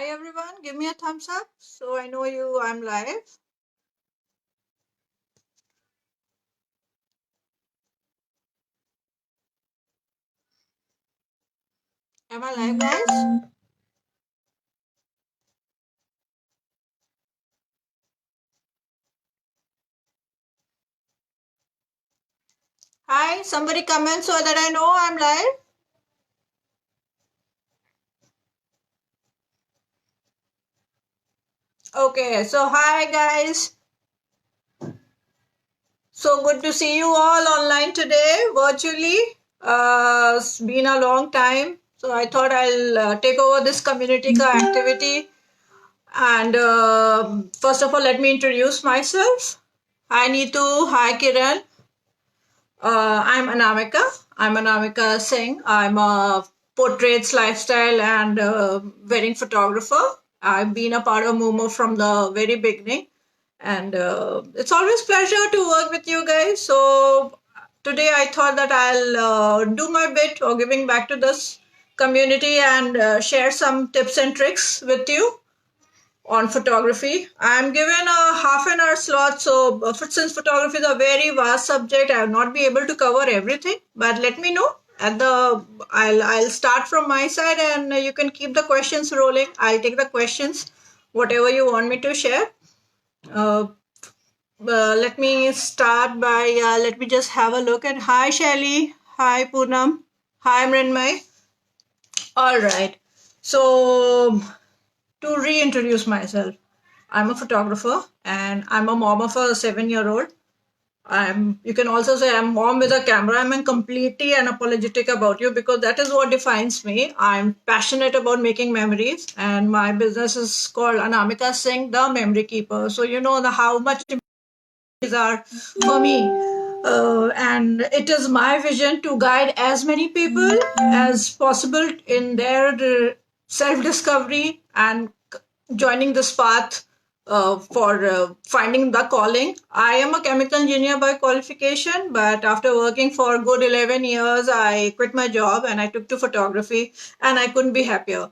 Hi everyone, give me a thumbs up so I know I'm live. Am I live, guys? Hi, somebody comment so that I know I'm live. Okay, so hi guys. So good to see you all online today, virtually. It's been a long time. So I thought I'll take over this community activity. And first of all, let me introduce myself. Hi Neetu, hi Kiran. I'm Anamika. I'm Anamika Singh. I'm a portraits, lifestyle, and wedding photographer. I've been a part of Momo from the very beginning, and it's always pleasure to work with you guys. So today I thought that I'll do my bit of giving back to this community and share some tips and tricks with you on photography. I'm given a half an hour slot, so since photography is a very vast subject, I will not be able to cover everything. But let me know at the. I'll start from my side, and you can keep the questions rolling. I'll take the questions, whatever you want me to share. Uh, Let me start by let me just have a look at. Hi Shelly, hi Poonam, hi Mrinmay. All right. So to reintroduce myself, I'm a photographer and I'm a mom of a 7-year-old. You can also say I'm mom with a camera. I'm completely unapologetic about you because that is what defines me. I'm passionate about making memories, and my business is called Anamika Singh, the Memory Keeper. So you know how much these are for me. And it is my vision to guide as many people as possible in their self discovery and joining this path for finding the calling. I am a chemical engineer by qualification, but after working for a good 11 years, I quit my job and I took to photography, and I couldn't be happier.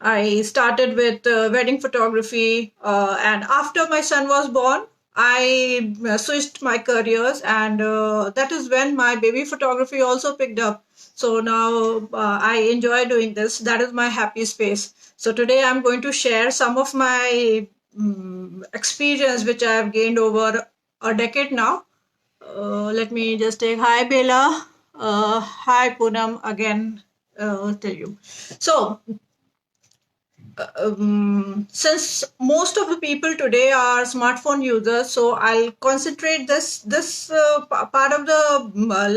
I started with wedding photography, and after my son was born, I switched my careers, and that is when my baby photography also picked up. So now I enjoy doing this. That is my happy space. So today I'm going to share some of my experience which I have gained over a decade now. Let me just take hi Bela, hi Poonam again. Tell you. So since most of the people today are smartphone users, so I'll concentrate this part of the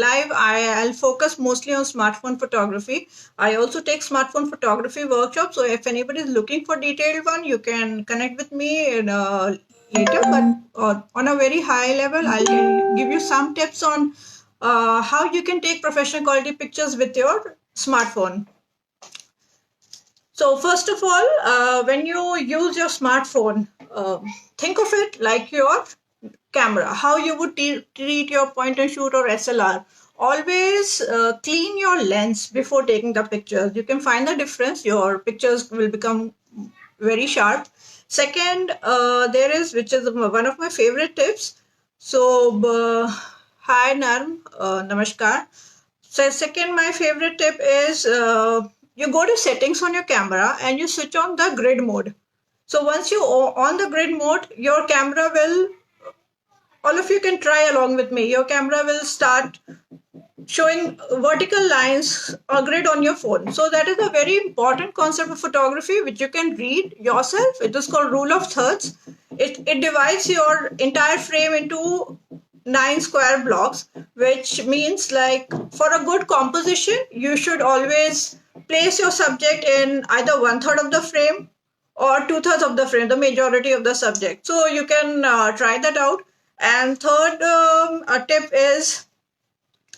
live. I'll focus mostly on smartphone photography. I also take smartphone photography workshops, so if anybody is looking for detailed one, you can connect with me in, later. But on a very high level, I'll give you some tips on how you can take professional quality pictures with your smartphone. So first of all, when you use your smartphone, think of it like your camera. How you would treat your point and shoot or SLR. Always clean your lens before taking the pictures. You can find the difference. Your pictures will become very sharp. Second, there is, which is one of my favorite tips. So, hi Narm, namaskar. So second, my favorite tip is you go to settings on your camera and you switch on the grid mode. So once you on the grid mode, your camera will, all of you can try along with me. Your camera will start showing vertical lines or grid on your phone. So that is a very important concept of photography, which you can read yourself. It is called rule of thirds. It divides your entire frame into 9 square blocks, which means like for a good composition, you should always place your subject in either 1/3 of the frame or 2/3 of the frame, the majority of the subject. So you can try that out. And third, a tip is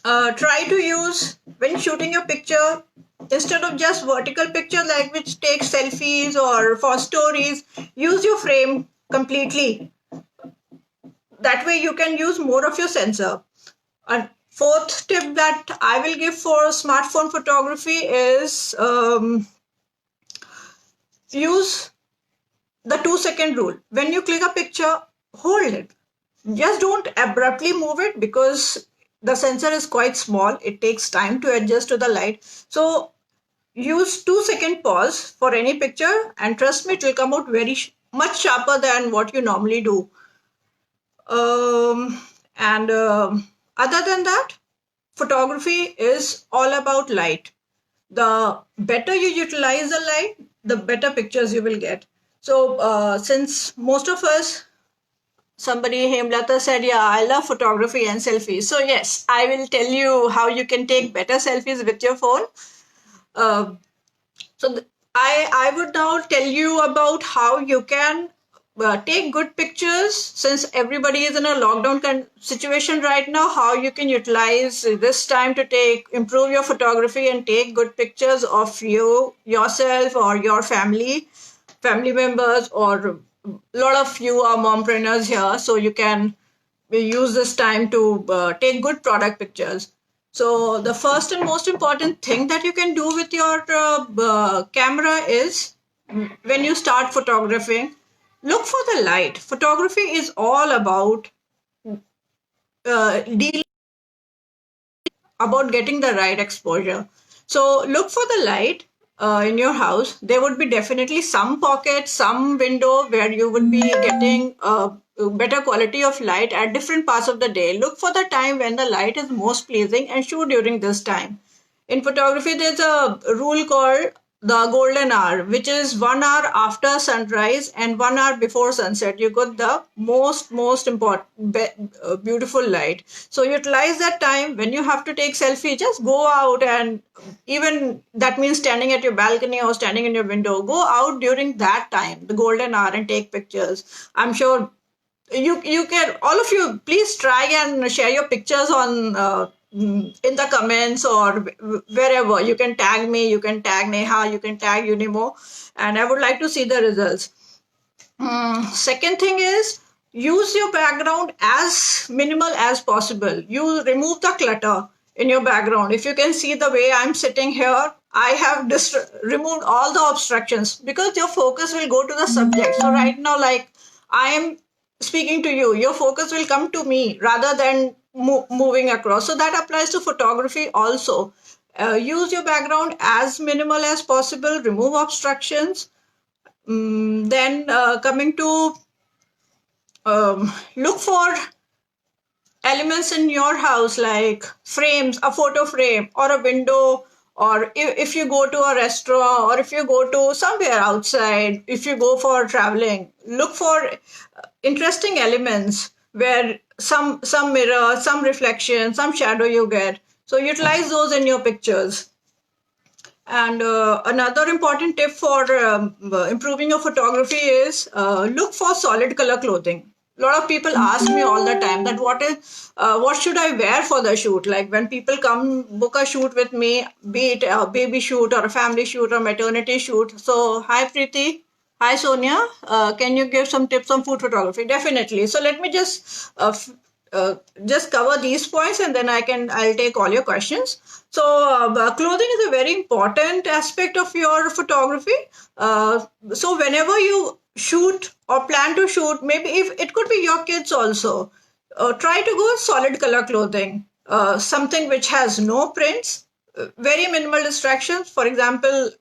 try to use when shooting your picture, instead of just vertical picture like which takes selfies or for stories, use your frame completely. That way you can use more of your sensor. And fourth tip that I will give for smartphone photography is use the 2-second rule. When you click a picture, hold it. Just don't abruptly move it because the sensor is quite small. It takes time to adjust to the light. So use 2-second pause for any picture, and trust me, it will come out very much sharper than what you normally do. And other than that, photography is all about light. The better you utilize the light, the better pictures you will get. So since most of us, somebody, Hemlata, said, yeah, I love photography and selfies. So yes, I will tell you how you can take better selfies with your phone. Uh, I would now tell you about how you can take good pictures, since everybody is in a lockdown situation right now. How you can utilize this time to improve your photography and take good pictures of yourself or your family members, or a lot of you are mompreneurs here, so you can use this time to take good product pictures. So the first and most important thing that you can do with your camera is, when you start photographing, look for the light. Photography is all about dealing about getting the right exposure. So look for the light in your house. There would be definitely some pocket, some window where you would be getting better quality of light at different parts of the day. Look for the time when the light is most pleasing and shoot during this time. In photography, there's a rule called the golden hour, which is 1 hour after sunrise and 1 hour before sunset. You got the most important beautiful light. So utilize that time. When you have to take selfie, just go out, and even that means standing at your balcony or standing in your window. Go out during that time, the golden hour, and take pictures. I'm sure you can, all of you, please try and share your pictures on in the comments or wherever. You can tag me, you can tag Neha, you can tag Unimo, and I would like to see the results. Second thing is, use your background as minimal as possible. You remove the clutter in your background. If you can see the way I'm sitting here, I have removed all the obstructions because your focus will go to the subject. So right now, like I am speaking to you, your focus will come to me rather than moving across. So that applies to photography also. Use your background as minimal as possible, remove obstructions. Then coming to look for elements in your house like frames, a photo frame or a window, or if you go to a restaurant or if you go to somewhere outside, if you go for traveling, look for interesting elements where some mirror, some reflection, some shadow you get. So utilize those in your pictures. And another important tip for improving your photography is look for solid color clothing. A lot of people ask me all the time that what should I wear for the shoot? Like when people come book a shoot with me, be it a baby shoot or a family shoot or maternity shoot. So hi Preeti, hi Sonia, can you give some tips on food photography? Definitely. So let me just cover these points, and then I'll take all your questions. So clothing is a very important aspect of your photography. So whenever you shoot or plan to shoot, maybe if it could be your kids also, try to go solid color clothing, something which has no prints, very minimal distractions. For example,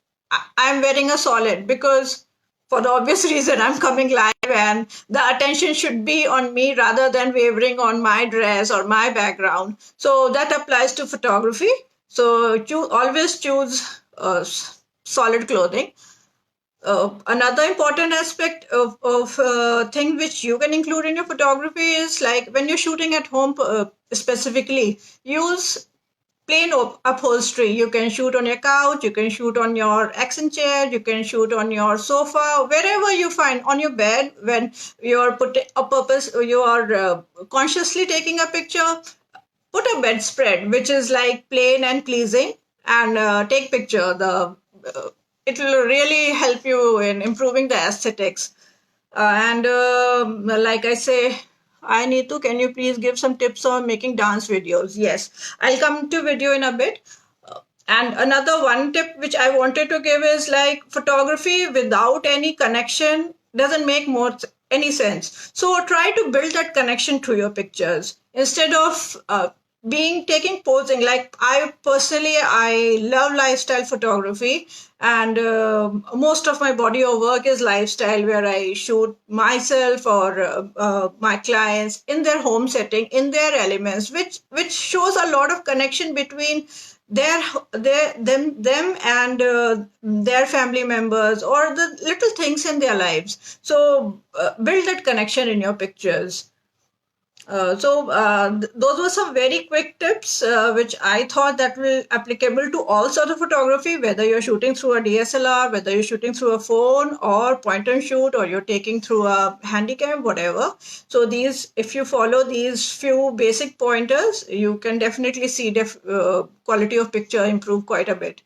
I'm wearing a solid because for the obvious reason I'm coming live and the attention should be on me rather than wavering on my dress or my background. So that applies to photography. So always choose solid clothing. Another important aspect of thing which you can include in your photography is, like when you're shooting at home, specifically use plain upholstery. You can shoot on your couch, you can shoot on your accent chair, you can shoot on your sofa, wherever you find, on your bed. When you're putting a purpose, you are consciously taking a picture, put a bedspread which is like plain and pleasing, and take picture. It will really help you in improving the aesthetics. And like I say, I need to, can you please give some tips on making dance videos? Yes, I'll come to video in a bit. And another one tip which I wanted to give is like photography without any connection doesn't make any sense. So try to build that connection to your pictures instead of being taking posing. Like I personally, I love lifestyle photography, and most of my body of work is lifestyle, where I shoot myself or my clients in their home setting, in their elements, which shows a lot of connection between them and their family members or the little things in their lives. So build that connection in your pictures. Those were some very quick tips which I thought that will applicable to all sorts of photography, whether you're shooting through a DSLR, whether you're shooting through a phone or point and shoot, or you're taking through a handycam, whatever. So these, if you follow these few basic pointers, you can definitely see quality of picture improve quite a bit.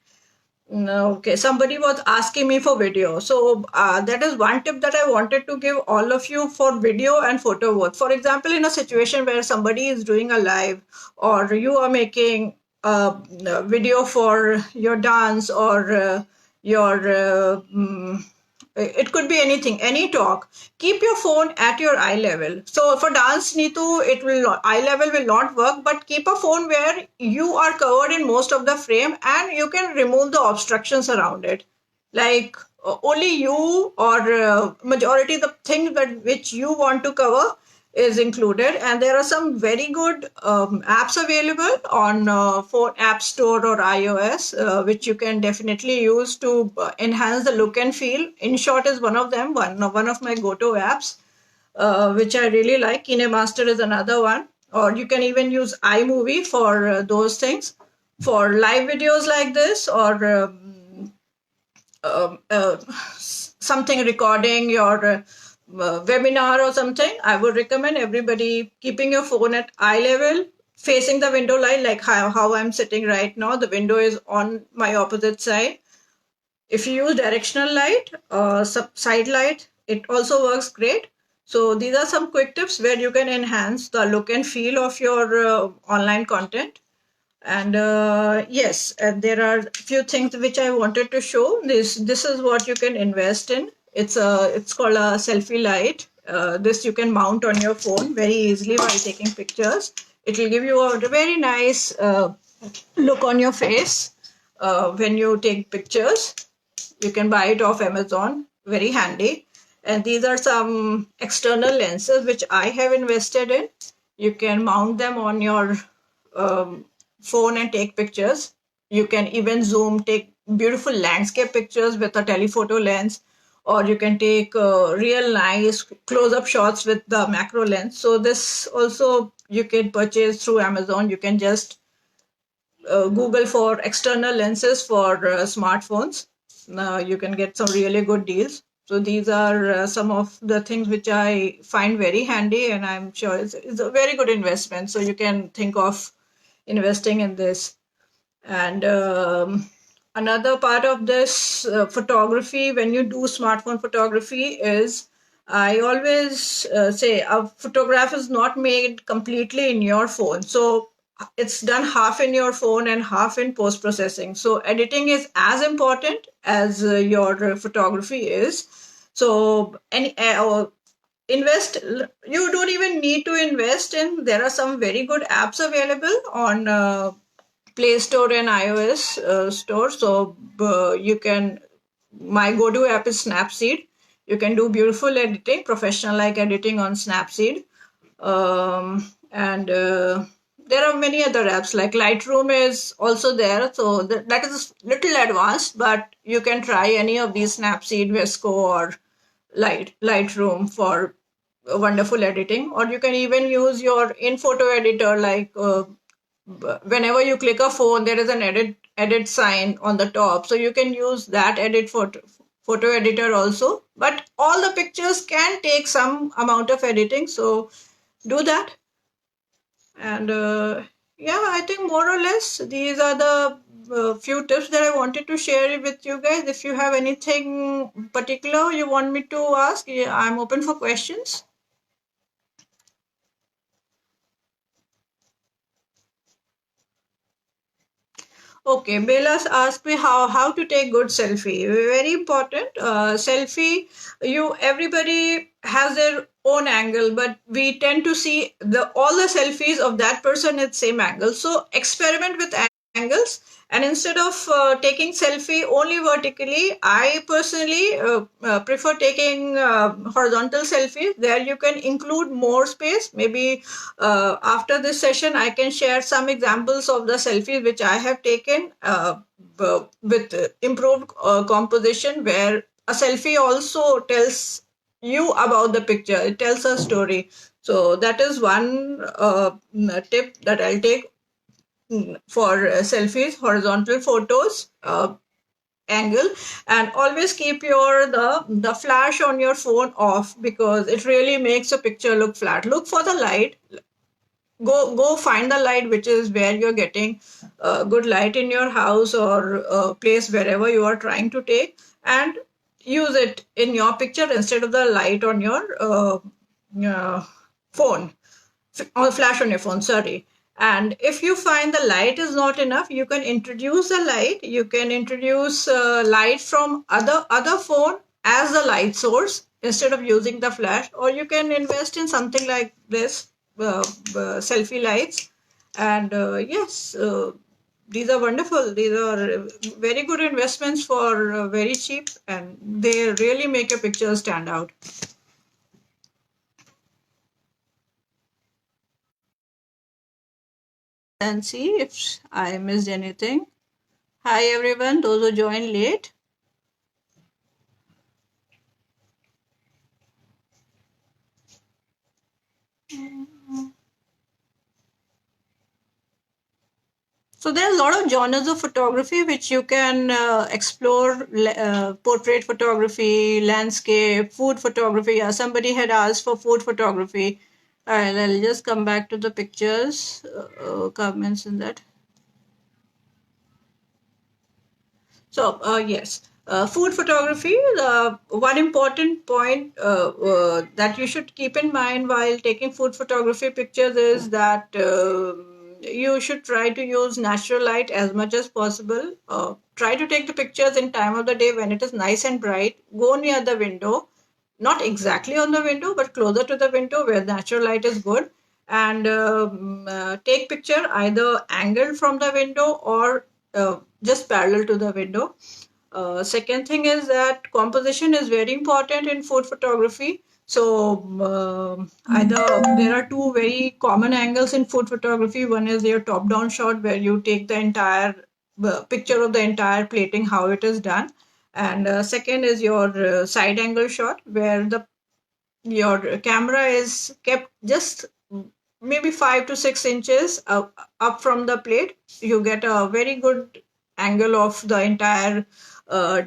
No, okay, somebody was asking me for video. So that is one tip that I wanted to give all of you for video and photo both. For example, in a situation where somebody is doing a live, or you are making a video for your dance, or your it could be anything, any talk. Keep your phone at your eye level. So for dance, Neetu, it will not, eye level will not work, but keep a phone where you are covered in most of the frame and you can remove the obstructions around it. Like only you, or majority the things that which you want to cover is included. And there are some very good apps available on for App Store or iOS, which you can definitely use to enhance the look and feel. InShot is one of them, one of my go-to apps, which I really like. KineMaster is another one, or you can even use iMovie for those things. For live videos like this, or something recording your webinar or something, I would recommend everybody keeping your phone at eye level, facing the window light, like how I'm sitting right now. The window is on my opposite side. If you use directional light, side light, it also works great. So these are some quick tips where you can enhance the look and feel of your online content. And yes, and there are a few things which I wanted to show. This is what you can invest in. It's called a selfie light. This you can mount on your phone very easily while taking pictures. It will give you a very nice look on your face when you take pictures. You can buy it off Amazon, very handy. And these are some external lenses which I have invested in. You can mount them on your um, phone and take pictures. You can even zoom, take beautiful landscape pictures with a telephoto lens, or you can take real nice close-up shots with the macro lens. So this also you can purchase through Amazon. You can just Google for external lenses for smartphones. You can get some really good deals. So these are some of the things which I find very handy, and I'm sure it's a very good investment. So you can think of investing in this. And another part of this photography, when you do smartphone photography, is I always say a photograph is not made completely in your phone. So it's done half in your phone and half in post processing. So editing is as important as your photography is. So any invest, you don't even need to invest in, there are some very good apps available on Play Store and iOS store. So you can, my go-to app is Snapseed. You can do beautiful editing, professional like editing on Snapseed. And there are many other apps like Lightroom is also there. So that is little advanced, but you can try any of these, Snapseed, Vesco, or Lightroom for wonderful editing. Or you can even use your in photo editor, like whenever you click a phone, there is an edit sign on the top, so you can use that edit photo editor also. But all the pictures can take some amount of editing, so do that. And yeah, I think more or less these are the few tips that I wanted to share with you guys. If you have anything particular you want me to ask, yeah, I'm open for questions. Okay, Bela's asked me how to take good selfie. Very important. Selfie, you everybody has their own angle, but we tend to see the all the selfies of that person at same angle. So experiment with angles, and instead of taking selfie only vertically, I personally prefer taking horizontal selfies. There you can include more space. Maybe after this session, I can share some examples of the selfies which I have taken with improved composition, where a selfie also tells you about the picture. It tells a story. So that is one tip that I'll take for selfies, horizontal photos. Angle, and always keep the flash on your phone off, because it really makes a picture look flat. Look for the light. Go find the light which is where you're getting good light in your house or place wherever you are trying to take, and use it in your picture instead of the light on your uh, phone, or flash on your phone, sorry. And if you find the light is not enough, you can introduce the light. You can introduce light from other phone as the light source instead of using the flash, or you can invest in something like this, selfie lights. And yes, these are wonderful. These are very good investments for very cheap, and they really make your pictures stand out. And see if I missed anything. Hi everyone, those who joined late. So there are a lot of genres of photography which you can explore. Portrait photography, landscape, food photography. Yeah, somebody had asked for food photography. I'll just come back to the pictures, comments in that. So, yes, food photography, the one important point that you should keep in mind while taking food photography pictures is that you should try to use natural light as much as possible. Try to take the pictures in time of the day when it is nice and bright. Go near the window, not exactly on the window, but closer to the window where natural light is good, and take picture either angled from the window or just parallel to the window. Second thing is that composition is very important in food photography. So either there are two very common angles in food photography. One is your top-down shot where you take the entire picture of the entire plating, how it is done, and second is your side angle shot where the your camera is kept just maybe 5 to 6 inches up from the plate. You get a very good angle of the entire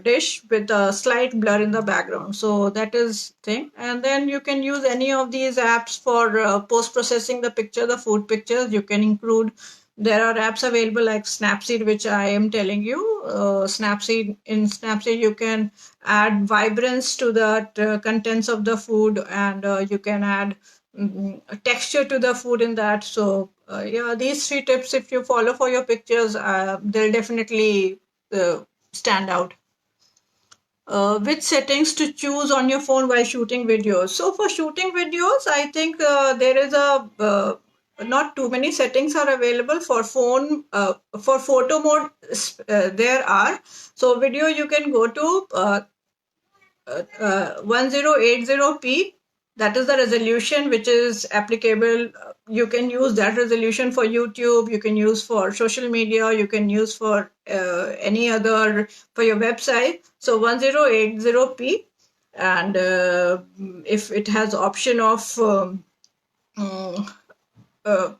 dish with a slight blur in the background. So that is thing. And then you can use any of these apps for post processing the picture, the food pictures. You can include, there are apps available like Snapseed, which I am telling you. Snapseed, in Snapseed you can add vibrance to the contents of the food, and you can add texture to the food in that. So yeah, these three tips, if you follow for your pictures, they'll definitely stand out. Which settings to choose on your phone while shooting videos? So for shooting videos, I think there is a not too many settings are available for phone. For photo mode, there are. So video, you can go to 1080p. That is the resolution which is applicable. You can use that resolution for YouTube. You can use for social media. You can use for any other, for your website. So 1080p, and if it has option of uh, uh, uh,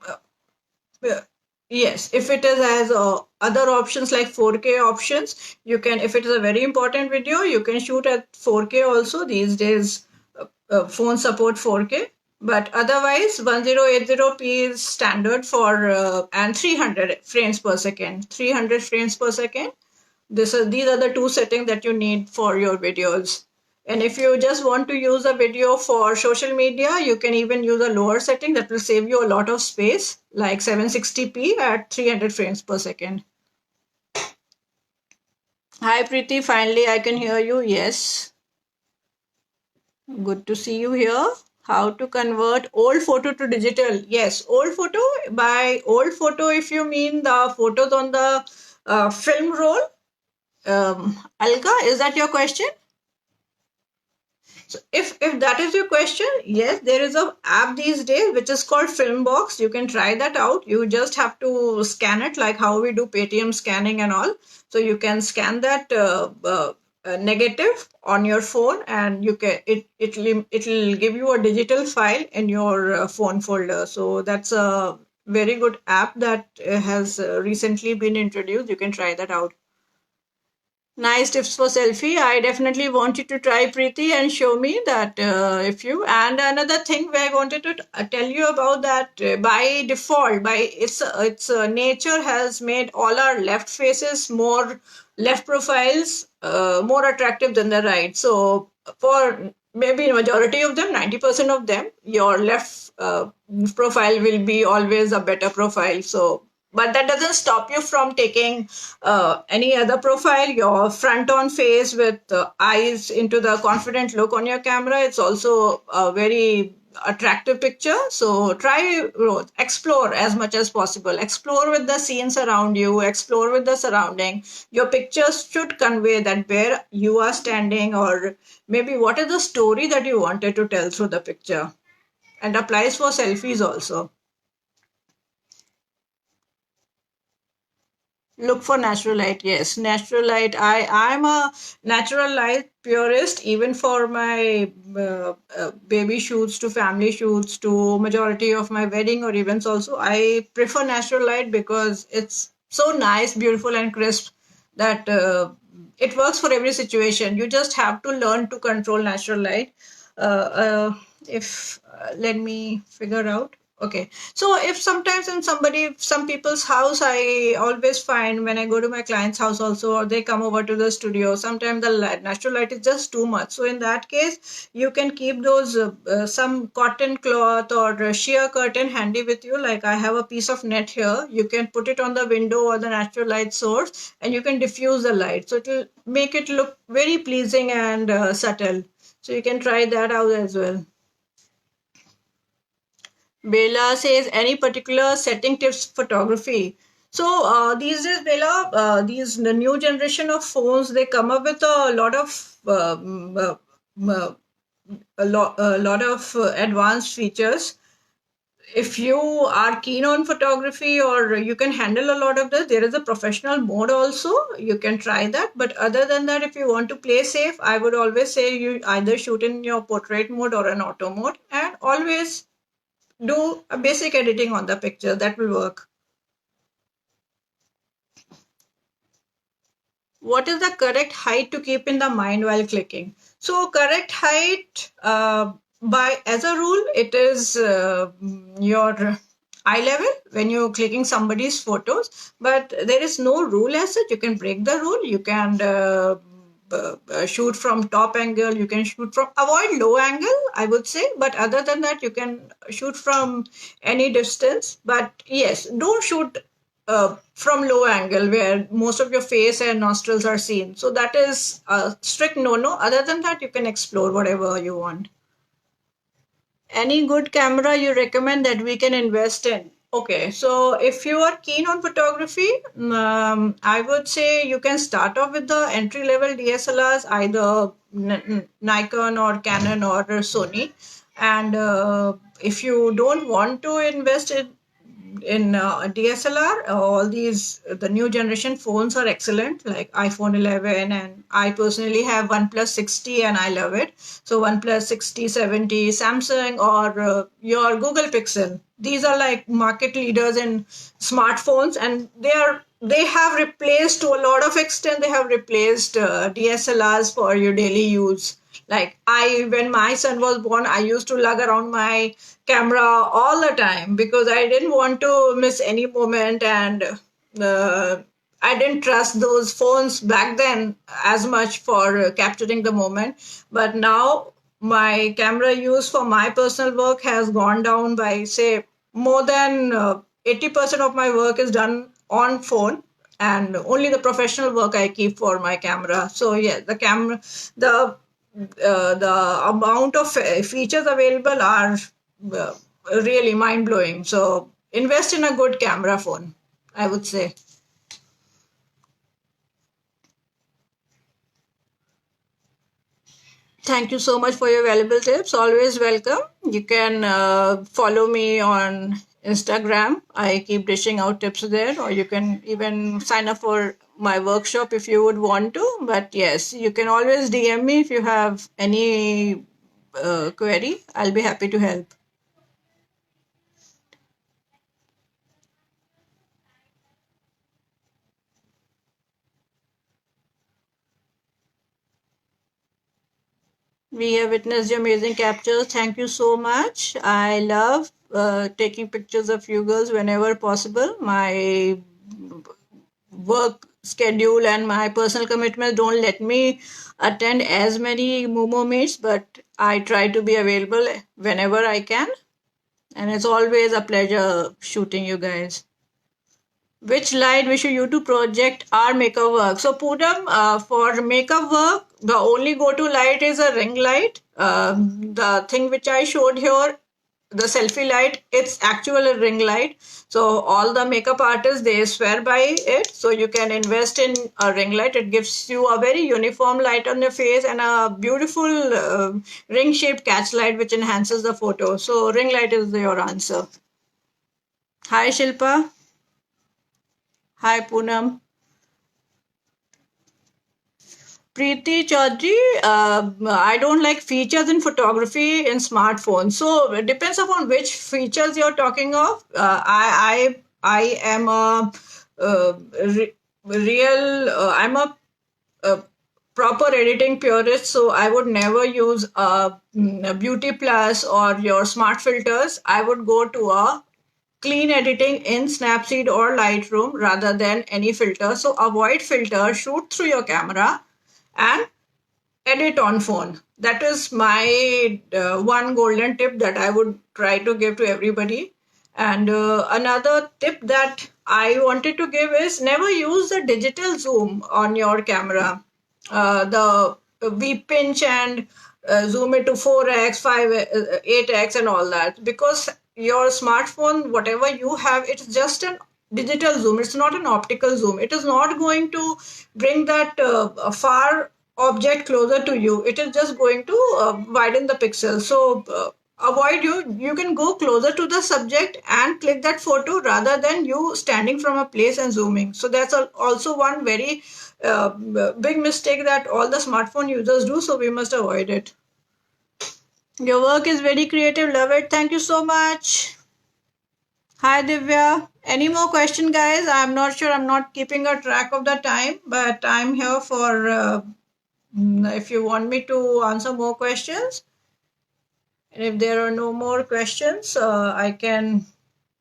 yes, if it is as other options like 4K options, you can, if it is a very important video, you can shoot at 4K also. These days, phone support 4K, but otherwise 1080p is standard for, and 300 frames per second. 300 frames per second. These are the two settings that you need for your videos. And if you just want to use a video for social media, you can even use a lower setting that will save you a lot of space, like 760p at 300 frames per second. Hi Preeti, finally I can hear you. Yes, good to see you here. How to convert old photo to digital? Yes, old photo. By old photo, if you mean the photos on the film roll, Alka, is that your question? So if that is your question, yes, there is a app these days which is called Filmbox. You can try that out. You just have to scan it like how we do Paytm scanning and all. So you can scan that negative on your phone, and you can it'll give you a digital file in your phone folder. So that's a very good app that has recently been introduced. You can try that out. Nice tips for selfie. I definitely want you to try Preeti and show me that if you. And another thing where I wanted to tell you about that by default, by its nature has made all our left faces more left profiles more attractive than the right. So for maybe majority of them, 90% of them, your left profile will be always a better profile. So but that doesn't stop you from taking any other profile, your front on face with eyes into the confident look on your camera. It's also a very attractive picture. So try, explore as much as possible. Explore with the scenes around you, explore with the surrounding. Your pictures should convey that where you are standing, or maybe what is the story that you wanted to tell through the picture. And applies for selfies also. Look for natural light. Yes, natural light. I'm a natural light purist. Even for my baby shoots, to family shoots, to majority of my wedding or events also, I prefer natural light because it's so nice, beautiful, and crisp that it works for every situation. You just have to learn to control natural light. If Let me figure out. Okay, so if sometimes in some people's house, I always find when I go to my client's house also, or they come over to the studio, sometimes the natural light is just too much. So in that case, you can keep those some cotton cloth or sheer curtain handy with you. Like I have a piece of net here. You can put it on the window or the natural light source, and you can diffuse the light. So it will make it look very pleasing and subtle. So you can try that out as well. Bella says, any particular setting tips photography? So these days, Bella, these the new generation of phones, they come up with a lot of a lot of advanced features. If you are keen on photography or you can handle a lot of this, there is a professional mode also. You can try that. But other than that, if you want to play safe, I would always say you either shoot in your portrait mode or an auto mode, and always do a basic editing on the picture. That will work. What is the correct height to keep in the mind while clicking? So correct height, by as a rule, it is your eye level when you're clicking somebody's photos, but there is no rule as such. You can break the rule. You can shoot from top angle. You can shoot from, avoid low angle, I would say, but other than that, you can shoot from any distance. But yes, don't shoot from low angle where most of your face and nostrils are seen. So that is a strict no-no. Other than that, you can explore whatever you want. Any good camera you recommend that we can invest in? Okay, so if you are keen on photography, I would say you can start off with the entry level DSLRs, either Nikon or Canon or Sony. And if you don't want to invest in DSLR, all these the new generation phones are excellent, like iPhone 11, and I personally have OnePlus 60, and I love it. So OnePlus 60, 70, Samsung, or your Google Pixel. These are like market leaders in smartphones, and they have replaced, to a lot of extent, they have replaced DSLRs for your daily use. Like when my son was born, I used to lug around my camera all the time because I didn't want to miss any moment, and I didn't trust those phones back then as much for capturing the moment. But now my camera use for my personal work has gone down by, say, more than 80% of my work is done on phone. and only the professional work I keep for my camera. So yeah, the camera, the the amount of features available are uh, really mind blowing. So invest in a good camera phone, I would say. Thank you so much for your valuable tips. Always welcome. You can follow me on Instagram. I keep dishing out tips there, or you can even sign up for my workshop if you would want to. But yes, you can always DM me if you have any query. I'll be happy to help. We have witnessed your amazing captures. Thank you so much. I love taking pictures of you girls whenever possible. My work schedule and my personal commitments don't let me attend as many Momo meets, but I try to be available whenever I can. And it's always a pleasure shooting you guys. Which light we should use to project our makeup work? So Poonam, for makeup work, the only go-to light is a ring light. The thing which I showed here, the selfie light, it's actually a ring light. So all the makeup artists, they swear by it. So you can invest in a ring light. It gives you a very uniform light on your face and a beautiful ring-shaped catch light which enhances the photo. So ring light is your answer. Hi Shilpa. Hi Poonam. Preeti Chaudhary, I don't like features in photography in smartphones. So it depends upon which features you're talking of. I am a real. I'm a proper editing purist, so I would never use a Beauty Plus or your smart filters. I would go to a clean editing in Snapseed or Lightroom rather than any filter. So avoid filter, shoot through your camera, and edit on phone. That is my one golden tip that I would try to give to everybody. And another tip that I wanted to give is never use the digital zoom on your camera. The we pinch and zoom it to 4x, 5, 8x, and all that, because your smartphone, whatever you have, it's just an digital zoom. It's not an optical zoom. It is not going to bring that far object closer to you. It is just going to widen the pixel. So avoid you can go closer to the subject and click that photo rather than you standing from a place and zooming. So that's also one very big mistake that all the smartphone users do, so we must avoid it. Your work is very creative, love it. Thank you so much. Hi Divya. Any more question, guys? I'm not sure. I'm not keeping a track of the time, but I'm here for if you want me to answer more questions. And if there are no more questions, I can.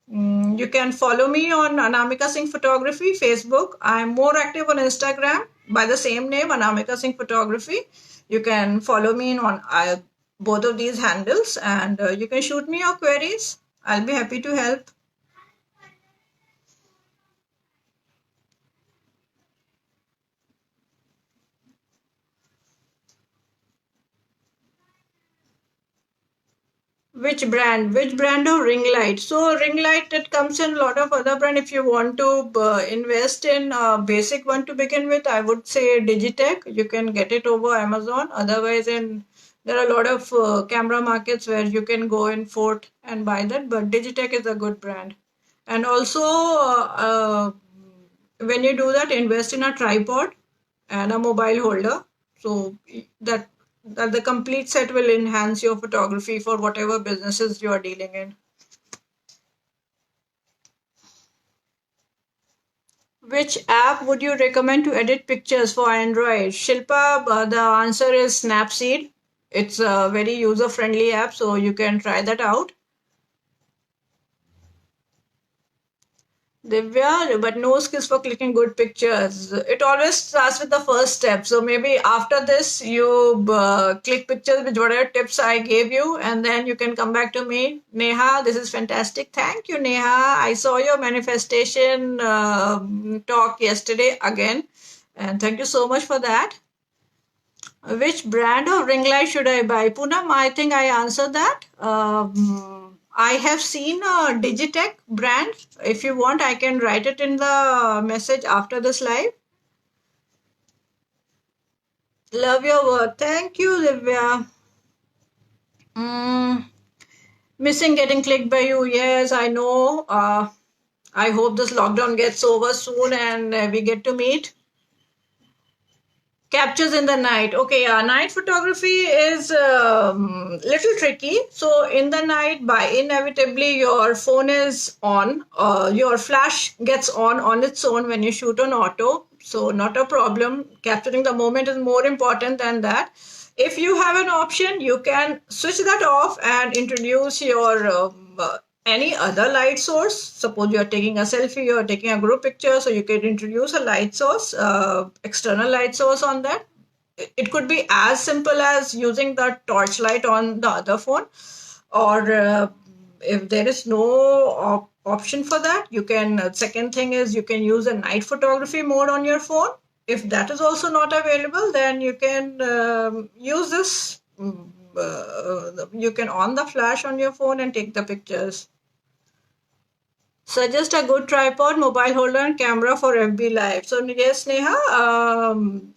You can follow me on Anamika Singh Photography, Facebook. I'm more active on Instagram by the same name, Anamika Singh Photography. You can follow me on both of these handles, and you can shoot me your queries. I'll be happy to help. Which brand of ring light? So ring light, it comes in a lot of other brand. If you want to invest in a basic one to begin with, I would say Digitech. You can get it over Amazon. Otherwise, there are a lot of camera markets where you can go in Fort and buy that, but Digitech is a good brand. And also, when you do that, invest in a tripod and a mobile holder. So that the complete set will enhance your photography for whatever businesses you are dealing in. Which app would you recommend to edit pictures for Android? Shilpa, the answer is Snapseed. It's a very user friendly app, so you can try that out. Divya, but no skills for clicking good pictures. It always starts with the first step. So maybe after this, you click pictures with whatever tips I gave you, and then you can come back to me. Neha, this is fantastic. Thank you, Neha. I saw your manifestation talk yesterday again, and thank you so much for that. Which brand of ring light should I buy? Poonam, I think I answered that. I have seen a Digitech brand. If you want, I can write it in the message after this live. Love your work. Thank you, Livia. Mm, missing getting clicked by you. Yes, I know. I hope this lockdown gets over soon and we get to meet. Captures in the night. Okay, yeah, night photography is little tricky. So in the night, by inevitably your phone is on, your flash gets on its own when you shoot on auto. So not a problem. Capturing the moment is more important than that. If you have an option, you can switch that off and introduce your any other light source. Suppose you are taking a selfie or taking a group picture, so you can introduce a light source, external light source on that. It could be as simple as using the torchlight on the other phone, or if there is no option for that, you can second thing is you can use a night photography mode on your phone. If that is also not available, then you can use this you can on the flash on your phone and take the pictures. Suggest a good tripod, mobile holder, and camera for FB Live. So yes, Neha,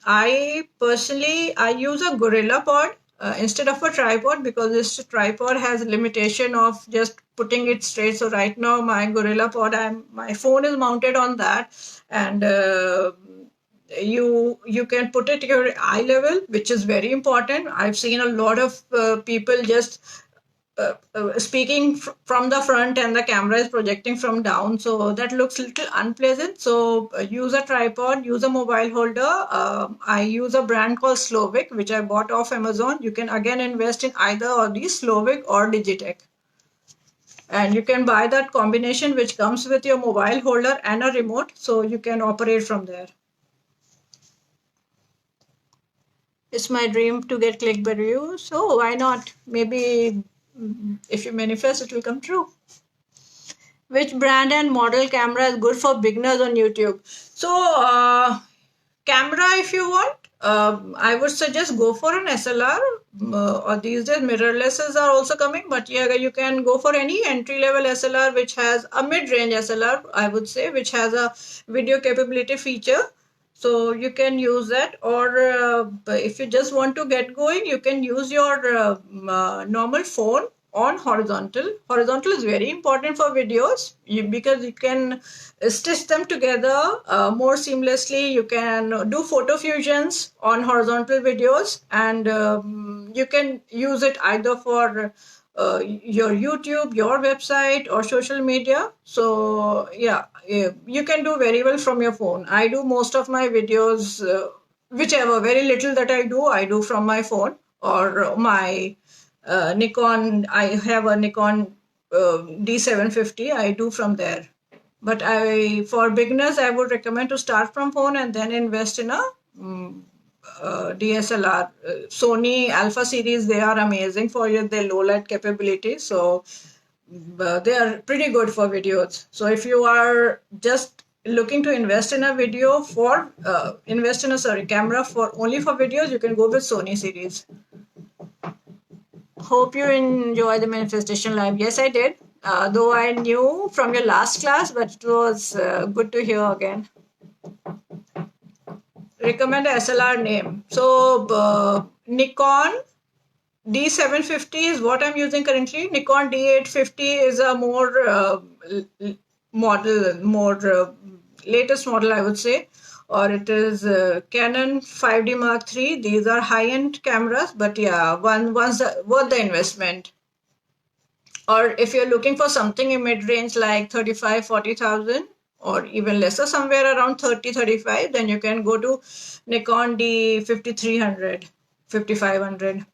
I personally I use a Gorilla Pod instead of a tripod, because this tripod has a limitation of just putting it straight. So right now my Gorilla Pod, my phone is mounted on that, and you can put it your eye level, which is very important. I've seen a lot of people just speaking from the front and the camera is projecting from down, so that looks a little unpleasant. So use a tripod, use a mobile holder. I use a brand called Slovic, which I bought off Amazon. You can again invest in either of these, Slovic or Digitech, and you can buy that combination which comes with your mobile holder and a remote, so you can operate from there. It's my dream to get clicked by you, so why not? Maybe if you manifest, it will come true. Which brand and model camera is good for beginners on YouTube? So, camera, if you want, I would suggest go for an SLR. Or these days, mirrorlesses are also coming, but yeah, you can go for any entry level SLR which has a mid range SLR, I would say, which has a video capability feature. So you can use that, or if you just want to get going, you can use your normal phone on horizontal. Horizontal is very important for videos because you can stitch them together more seamlessly. You can do photo fusions on horizontal videos, and you can use it either for your YouTube, your website, or social media. So yeah, you can do very well from your phone. I do most of my videos, whichever very little that I do from my phone or my Nikon. I have a Nikon D750. I do from there. But for beginners, I would recommend to start from phone and then invest in a DSLR. Sony Alpha series, they are amazing for their low light capability. So they are pretty good for videos. So if you are just looking to invest in a video for invest in a camera for only for videos, you can go with Sony series. Hope you enjoy the manifestation live. Yes, I did. Though I knew from your last class, but it was good to hear again. Recommend a SLR name. So Nikon D750 is what I'm using currently. Nikon D850 is a more latest model, I would say. Or it is Canon 5D Mark III. These are high-end cameras, but yeah, worth the investment. Or if you're looking for something in mid-range like 35, 40,000 or even lesser, somewhere around 30, 35, then you can go to Nikon D5300, 5500.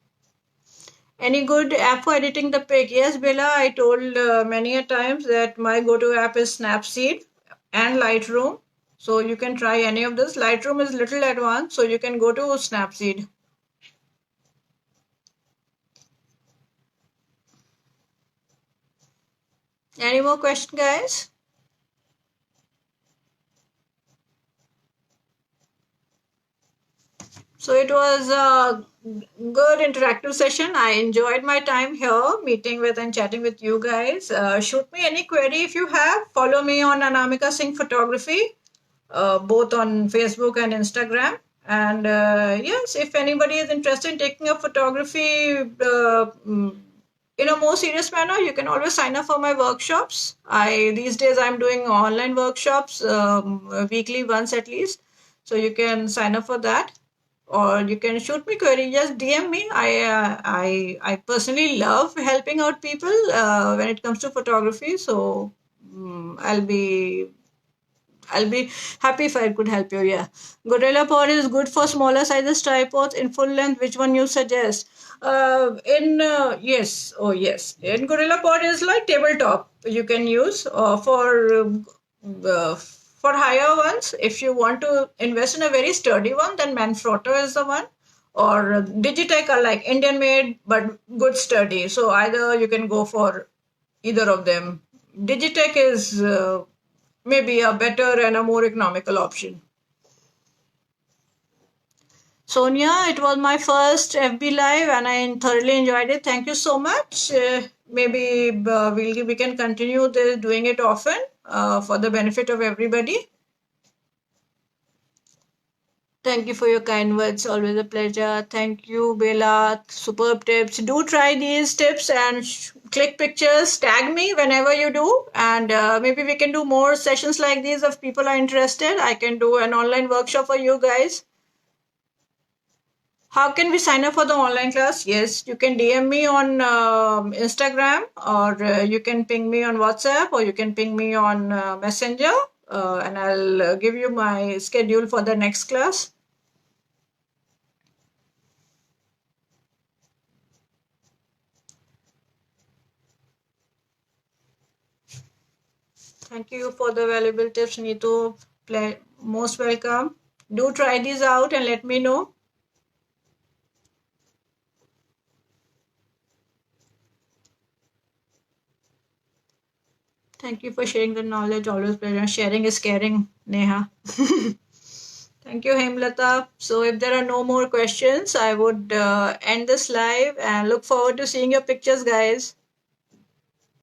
Any good app for editing the pic? Yes, Bella, I told many a times that my go-to app is Snapseed. and Lightroom. So you can try any of this. Lightroom is little advanced, so you can go to Snapseed. Any more question, guys? So it was a good interactive session. I enjoyed my time here, meeting with and chatting with you guys. Shoot me any query if you have. Follow me on Anamika Singh Photography, both on Facebook and Instagram. And yes, if anybody is interested in taking up photography in a more serious manner, you can always sign up for my workshops. I these days I'm doing online workshops weekly, once at least. So you can sign up for that, or you can shoot me query. Just DM me. I personally love helping out people when it comes to photography. So I'll be happy if I could help you. Yeah. Gorilla Pod is good for smaller sizes tripods in full length. Which one you suggest? In yes, oh yes. In Gorilla Pod is like tabletop. You can use for higher ones. If you want to invest in a very sturdy one, then Manfrotto is the one. Or Digitech are like Indian made but good sturdy. So either you can go for either of them. Digitech is maybe a better and a more economical option. Sonia, it was my first FB Live and I thoroughly enjoyed it. Thank you so much. Maybe we can continue doing it often for the benefit of everybody. Thank you for your kind words. Always a pleasure. Thank you, Bella. Superb tips. Do try these tips and click pictures. Tag me whenever you do. And maybe we can do more sessions like these if people are interested. I can do an online workshop for you guys. How can we sign up for the online class? Yes, you can DM me on Instagram, or you can ping me on WhatsApp, or you can ping me on Messenger, and I'll give you my schedule for the next class. Thank you for the valuable tips, Neetu. Most welcome. Do try these out and let me know. Thank you for sharing the knowledge. Always pleasure. Sharing is caring, Neha. Thank you, Hemlata. So, if there are no more questions, I would end this live and look forward to seeing your pictures, guys.